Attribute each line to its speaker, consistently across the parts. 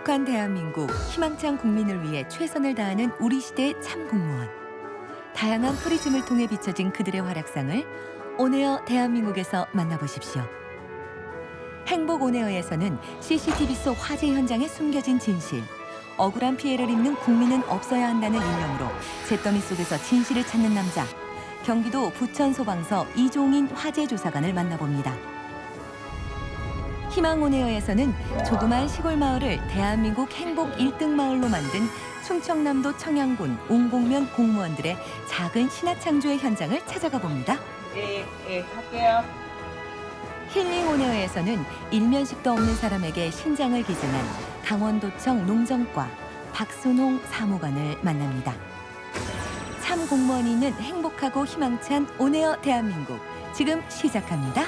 Speaker 1: 행복한 대한민국, 희망찬 국민을 위해 최선을 다하는 우리 시대의 참 공무원. 다양한 프리즘을 통해 비춰진 그들의 활약상을 온에어 대한민국에서 만나보십시오. 행복 온에어에서는 CCTV 속 화재 현장에 숨겨진 진실, 억울한 피해를 입는 국민은 없어야 한다는 일념으로 잿더미 속에서 진실을 찾는 남자, 경기도 부천소방서 이종인 화재조사관을 만나봅니다. 희망 온에어에서는 조그만 시골 마을을 대한민국 행복 1등 마을로 만든 충청남도 청양군 옹곡면 공무원들의 작은 신화창조의 현장을 찾아가 봅니다.
Speaker 2: 할게요.
Speaker 1: 힐링 온에어에서는 일면식도 없는 사람에게 신장을 기증한 강원도청 농정과 박순홍 사무관을 만납니다. 참 공무원이 있는 행복하고 희망찬 온에어 대한민국, 지금 시작합니다.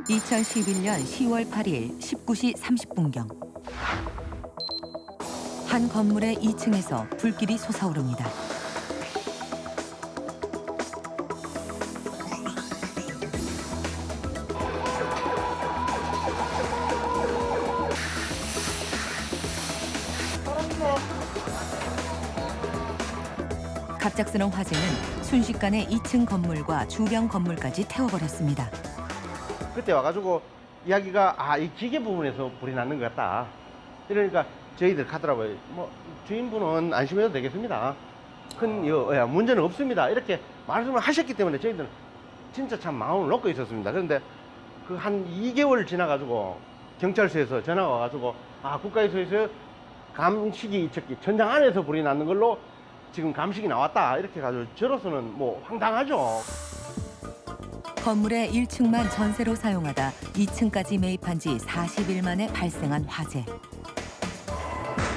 Speaker 1: (2011년 10월 8일) 19시 30분경 한 건물의 2층에서 불길이 솟아오릅니다. 갑작스러운 화재는 순식간에 2층 건물과 주변 건물까지 태워버렸습니다.
Speaker 3: 그때 와가지고 이야기가 이 기계 부분에서 불이 났는 것 같다. 이러니까 저희들 가더라고요. 뭐 주인분은 안심해도 되겠습니다. 큰 문제는 없습니다. 이렇게 말씀을 하셨기 때문에 저희들은 진짜 참 마음을 놓고 있었습니다. 그런데 그 한 2개월 지나가지고 경찰서에서 전화가 와가지고 국가에서 감식이 있었기 전장 안에서 불이 났는 걸로 지금 감식이 나왔다. 이렇게 해가지고 저로서는 뭐 황당하죠.
Speaker 1: 건물의 1층만 전세로 사용하다 2층까지 매입한 지 40일 만에 발생한 화재.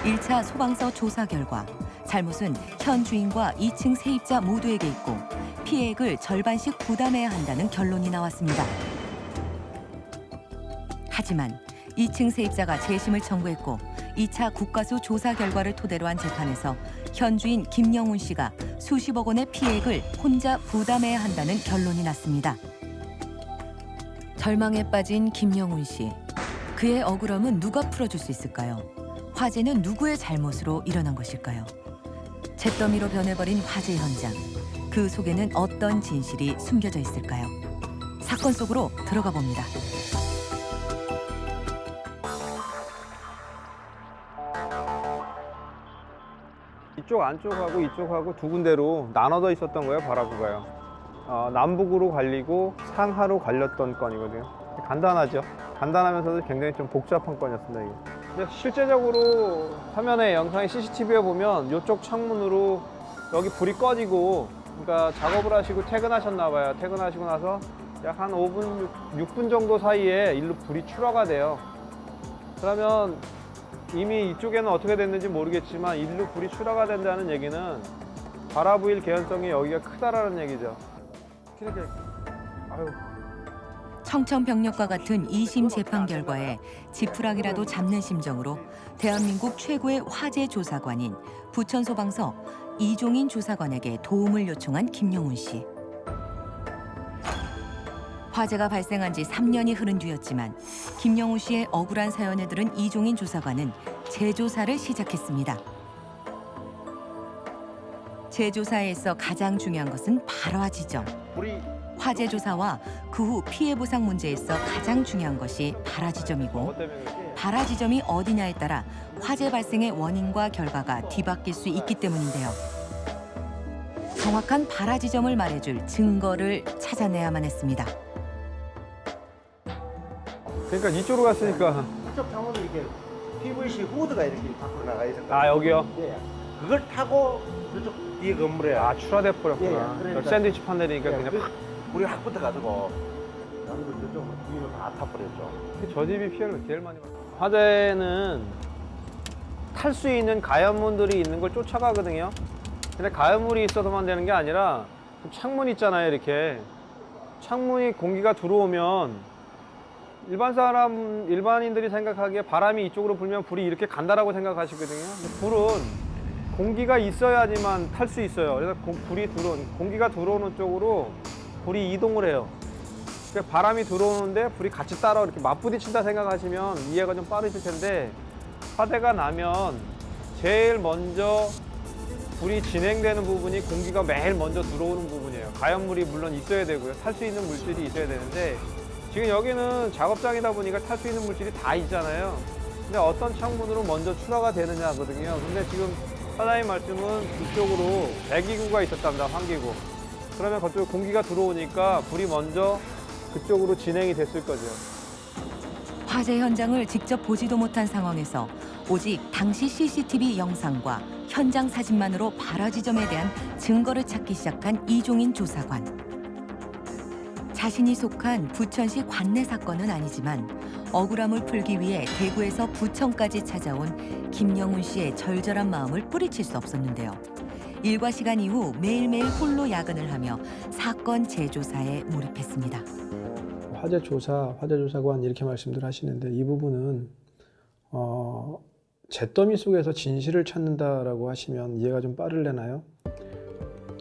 Speaker 1: 1차 소방서 조사 결과 잘못은 현 주인과 2층 세입자 모두에게 있고 피해액을 절반씩 부담해야 한다는 결론이 나왔습니다. 하지만 2층 세입자가 재심을 청구했고 2차 국가수 조사 결과를 토대로 한 재판에서 현 주인 김영훈 씨가 수십억 원의 피해액을 혼자 부담해야 한다는 결론이 났습니다. 절망에 빠진 김영훈 씨. 그의 억울함은 누가 풀어줄 수 있을까요? 화재는 누구의 잘못으로 일어난 것일까요? 잿더미로 변해버린 화재 현장. 그 속에는 어떤 진실이 숨겨져 있을까요? 사건 속으로 들어가 봅니다.
Speaker 4: 이쪽 안쪽하고 이쪽하고 두 군데로 나눠져 있었던 거예요, 바라구가요. 남북으로 갈리고 상하로 갈렸던 건이거든요. 간단하죠. 간단하면서도 굉장히 좀 복잡한 건이었습니다, 이게. 근데 실제적으로 화면에 영상의 CCTV에 보면 이쪽 창문으로 여기 불이 꺼지고, 그러니까 작업을 하시고 퇴근하셨나 봐요. 퇴근하시고 나서 약 한 5분, 6분 정도 사이에 일로 불이 출하가 돼요. 그러면 이미 이쪽에는 어떻게 됐는지 모르겠지만 일로 불이 출하가 된다는 얘기는 바라보일 개연성이 여기가 크다라는 얘기죠. 이렇게
Speaker 1: 청천벽력과 같은 2심 재판 결과에 지푸라기라도 잡는 심정으로 대한민국 최고의 화재 조사관인 부천소방서 이종인 조사관에게 도움을 요청한 김영훈 씨. 화재가 발생한 지 3년이 흐른 뒤였지만 김영훈 씨의 억울한 사연을 들은 이종인 조사관은 재조사를 시작했습니다. 재조사에서 가장 중요한 것은 발화 지점. 화재 조사와 그 후 피해 보상 문제에서 가장 중요한 것이 발화 지점이고, 발화 지점이 어디냐에 따라 화재 발생의 원인과 결과가 뒤바뀔 수 있기 때문인데요. 정확한 발화 지점을 말해줄 증거를 찾아내야만 했습니다.
Speaker 4: 그러니까 이쪽으로 갔으니까.
Speaker 3: 이쪽 창문에 이렇게 PVC 후드가 이렇게 밖으로 나가 있었거든요.
Speaker 4: 여기요?
Speaker 3: 예. 그걸 타고 저쪽 뒤에 건물에
Speaker 4: 출하돼 버렸구나.
Speaker 3: 예, 그러니까.
Speaker 4: 샌드위치 판넬이니까 그냥
Speaker 3: 불이 확 붙어가지고 남들 저쪽 뒤로 다 타버렸죠.
Speaker 4: 저 집이 피해를 제일 많이 받아요. 화재는 탈 수 있는 가연문들이 있는 걸 쫓아가거든요. 근데 가연물이 있어서만 되는 게 아니라 창문 있잖아요, 이렇게. 창문이 공기가 들어오면 일반인들이 생각하기에 바람이 이쪽으로 불면 불이 이렇게 간다라고 생각하시거든요. 근데 불은 공기가 있어야지만 탈 수 있어요. 그래서 공기가 들어오는 쪽으로 불이 이동을 해요. 그러니까 바람이 들어오는데 불이 같이 따라 이렇게 맞부딪힌다 생각하시면 이해가 좀 빠르실 텐데, 화재가 나면 제일 먼저 불이 진행되는 부분이 공기가 매일 먼저 들어오는 부분이에요. 가연물이 물론 있어야 되고요. 탈 수 있는 물질이 있어야 되는데, 지금 여기는 작업장이다 보니까 탈 수 있는 물질이 다 있잖아요. 근데 어떤 창문으로 먼저 출하가 되느냐거든요. 근데 지금 사장님 말씀은 그쪽으로 배기구가 있었답니다. 환기구. 그러면 그쪽 공기가 들어오니까 불이 먼저 그쪽으로 진행이 됐을 거죠.
Speaker 1: 화재 현장을 직접 보지도 못한 상황에서 오직 당시 CCTV 영상과 현장 사진만으로 발화 지점에 대한 증거를 찾기 시작한 이종인 조사관. 자신이 속한 부천시 관내 사건은 아니지만 억울함을 풀기 위해 대구에서 부천까지 찾아온 김영훈 씨의 절절한 마음을 뿌리칠 수 없었는데요. 일과 시간 이후 매일매일 홀로 야근을 하며 사건 재조사에 몰입했습니다.
Speaker 5: 화재조사관 이렇게 말씀들 하시는데, 이 부분은 잿더미 속에서 진실을 찾는다라고 하시면 이해가 좀 빠르려나요?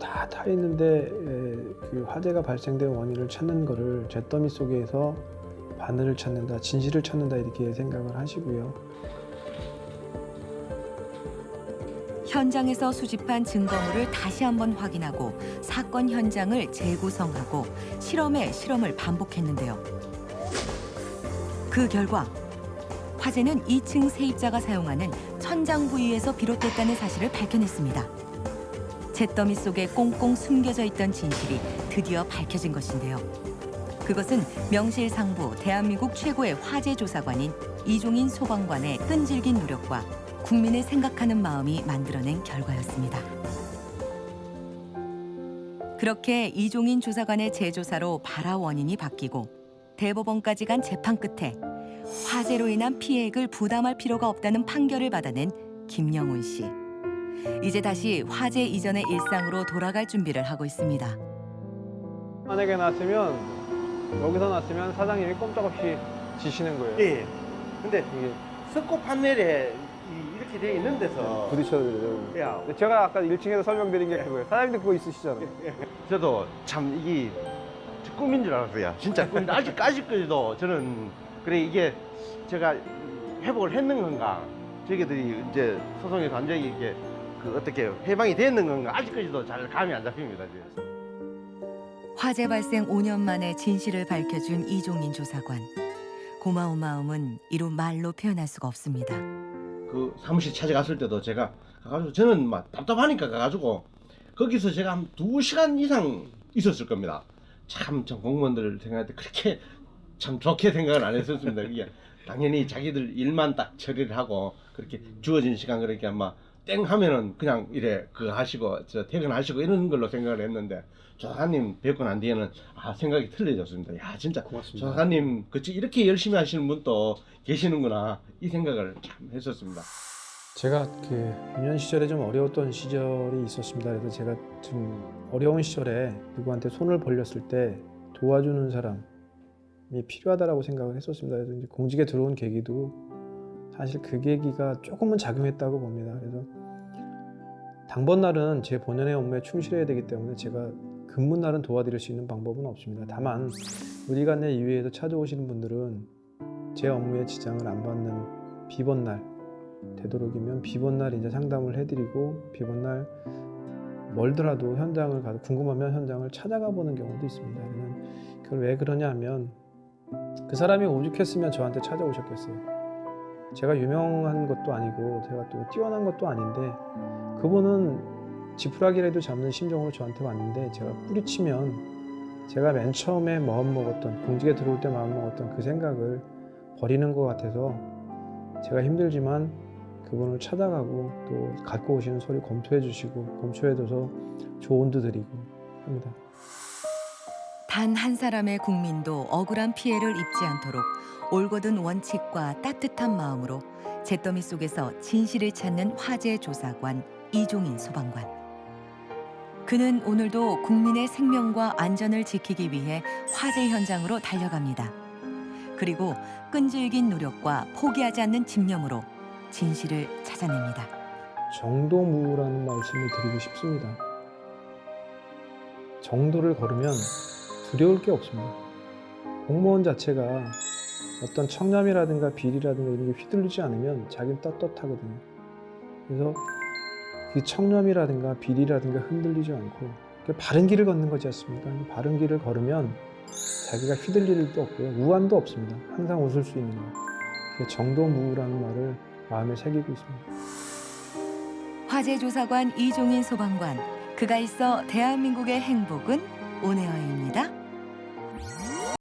Speaker 5: 다 타 있는데 그 화재가 발생된 원인을 찾는 거를 잿더미 속에서 바늘을 찾는다, 진실을 찾는다 이렇게 생각을 하시고요.
Speaker 1: 현장에서 수집한 증거물을 다시 한번 확인하고 사건 현장을 재구성하고 실험에 실험을 반복했는데요. 그 결과 화재는 2층 세입자가 사용하는 천장 부위에서 비롯됐다는 사실을 밝혀냈습니다. 잿더미 속에 꽁꽁 숨겨져 있던 진실이 드디어 밝혀진 것인데요. 그것은 명실상부 대한민국 최고의 화재 조사관인 이종인 소방관의 끈질긴 노력과 국민을 생각하는 마음이 만들어낸 결과였습니다. 그렇게 이종인 조사관의 재조사로 발화 원인이 바뀌고 대법원까지 간 재판 끝에 화재로 인한 피해액을 부담할 필요가 없다는 판결을 받아낸 김영훈 씨. 이제 다시 화재 이전의 일상으로 돌아갈 준비를 하고 있습니다.
Speaker 4: 만약에 났으면, 여기서 났으면 사장님이 꼼짝없이 지시는 거예요.
Speaker 3: 예. 근데
Speaker 4: 이게
Speaker 3: 석고 판넬에 이렇게 돼 있는 데서
Speaker 4: 부딪혀야 되죠.
Speaker 3: 야,
Speaker 4: 근데 제가 아까 1층에서 설명드린 게 그거예요. 사장님도 그거 있으시잖아요.
Speaker 3: 저도 참 이게 꿈인 줄 알았어요. 진짜 꿈인데 아직까지도 저는 그래 이게 제가 회복을 했는 건가, 저희들이 이제 소송에 완전히 이게 그 어떻게 해방이 됐는 건가 아직까지도 잘 감이 안 잡힙니다. 지금.
Speaker 1: 화재 발생 5년 만에 진실을 밝혀준 이종인 조사관. 고마운 마음은 이루 말로 표현할 수가 없습니다.
Speaker 3: 그 사무실 찾아갔을 때도 제가 가가지고 저는 막 답답하니까 가가지고 거기서 제가 한 2시간 이상 있었을 겁니다. 참 공무원들 생각할 때 그렇게 참 좋게 생각을 안 했었습니다. 이게 당연히 자기들 일만 딱 처리를 하고 그렇게 주어진 시간 그렇게 아마 땡 하면은 그냥 이래 그 하시고 저 퇴근하시고 이런 걸로 생각을 했는데, 조사관님 뵙고 난 뒤에는 생각이 틀려졌습니다. 야 진짜
Speaker 5: 고맙습니다.
Speaker 3: 조사관님 그치 이렇게 열심히 하시는 분도 계시는구나 이 생각을 참 했었습니다.
Speaker 5: 제가 그 유년 시절에 좀 어려웠던 시절이 있었습니다. 그래서 제가 좀 어려운 시절에 누구한테 손을 벌렸을 때 도와주는 사람이 필요하다라고 생각을 했었습니다. 그래서 이제 공직에 들어온 계기도 사실 그 계기가 조금은 작용했다고 봅니다. 그래서 당번 날은 제 본연의 업무에 충실해야 되기 때문에 제가 근무 날은 도와드릴 수 있는 방법은 없습니다. 다만 우리가 내 이외에도 찾아오시는 분들은 제 업무에 지장을 안 받는 비번 날, 되도록이면 비번 날 이제 상담을 해드리고, 비번 날 멀더라도 현장을 가서 궁금하면 현장을 찾아가 보는 경우도 있습니다. 그걸 왜 그러냐 하면 그 사람이 오죽했으면 저한테 찾아오셨겠어요. 제가 유명한 것도 아니고 제가 또 뛰어난 것도 아닌데 그분은 지푸라기라도 잡는 심정으로 저한테 왔는데, 제가 뿌리치면 제가 맨 처음에 마음먹었던, 공직에 들어올 때 마음먹었던 그 생각을 버리는 것 같아서 제가 힘들지만 그분을 찾아가고 또 갖고 오시는 서류 검토해 주시고 검토해줘서 조언도 드리고 합니다.
Speaker 1: 단 한 사람의 국민도 억울한 피해를 입지 않도록 올곧은 원칙과 따뜻한 마음으로 잿더미 속에서 진실을 찾는 화재 조사관 이종인 소방관. 그는 오늘도 국민의 생명과 안전을 지키기 위해 화재 현장으로 달려갑니다. 그리고 끈질긴 노력과 포기하지 않는 집념으로 진실을 찾아냅니다.
Speaker 5: 정도무라는 말씀을 드리고 싶습니다. 정도를 걸으면 두려울 게 없습니다. 공무원 자체가 어떤 청렴이라든가 비리라든가 이런 게 휘둘리지 않으면 자기는 떳떳하거든요. 그래서 그 청렴이라든가 비리라든가 흔들리지 않고 바른 길을 걷는 거지 않습니까? 바른 길을 걸으면 자기가 휘둘릴 일도 없고요. 우환도 없습니다. 항상 웃을 수 있는 거. 정도무라는 말을 마음에 새기고 있습니다.
Speaker 1: 화재조사관 이종인 소방관, 그가 있어 대한민국의 행복은 온에어입니다.